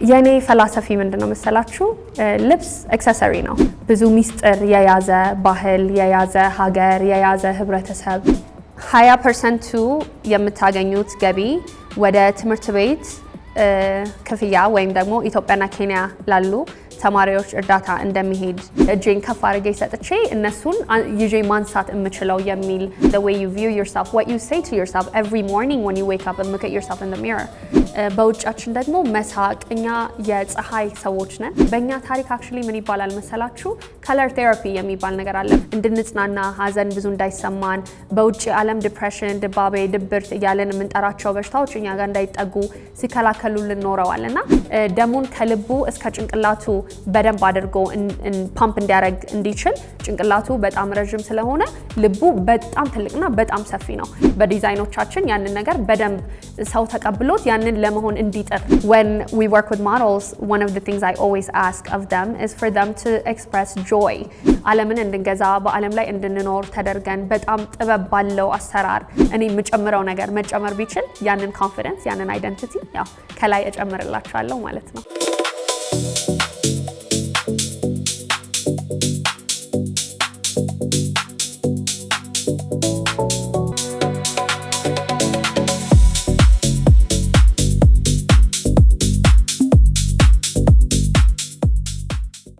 የኔ ፈላሰፊ ምንድነው መሰላችሁ ልብስ አክሰሰሪ ነው ብዙ ሚስጥር የያዘ ባህል የያዘ ሀገር የያዘ ህብረተሰብ 20% የምታገኙት ገቢ ወደ ትምህርት ቤት ክፍያ ወይም ደግሞ ኢትዮጵያና ኬንያ ላሉ ተማሪዎች እርዳታ እንደሚሄድ እጄን ከፍ አድርጌ ሰጥቼ እነሱን ይዤ ማንሳት እምችለው የሚል the way you view yourself what you say to yourself every morning when you wake up and look at yourself in the mirror በውጫችን ደግሞ መሳቅ እኛ የፀሐይ ሰዎች ነን በእኛ ታሪክ actually ምን ይባላል መሰላችሁ color therapy የሚባል ነገር አለ እንድንጽናና ሀዘን ብዙ እንዳይሰማን በውጭ ዓለም ዲፕሬሽን ድባቤ ድብርት እያለን የምንጠራቸው በሽታዎች እኛ ጋር እንዳይጠጉ ሲከላከሉልን ኖረዋልና ደሙን ከልቡ እስከ ጭንቅላቱ በደንብ አድርጎ ፓምፕ እንዲያረግ እንዲችል ጭንቅላቱ በጣም ረጅም ስለሆነ ልቡ በጣም ትልቅና በጣም ሰፊ ነው በዲዛይኖቻችን ያንን ነገር በደንብ ሰው ተቀብሎት ያንን ለመሆን እንዲጥር when we work with models one of the things I always ask of them is for them to express joy ዓለምን እንድንገዛ በዓለም ላይ እንድንኖር ተደርገን በጣም ጥበብ ባለው አሰራር እኔ የምጨምረው ነገር መጨመር ቢችል ያንን ኮንፊደንስ ያንን አይደንቲቲ ያው ከላይ እጨምርላችኋለሁ ማለት ነው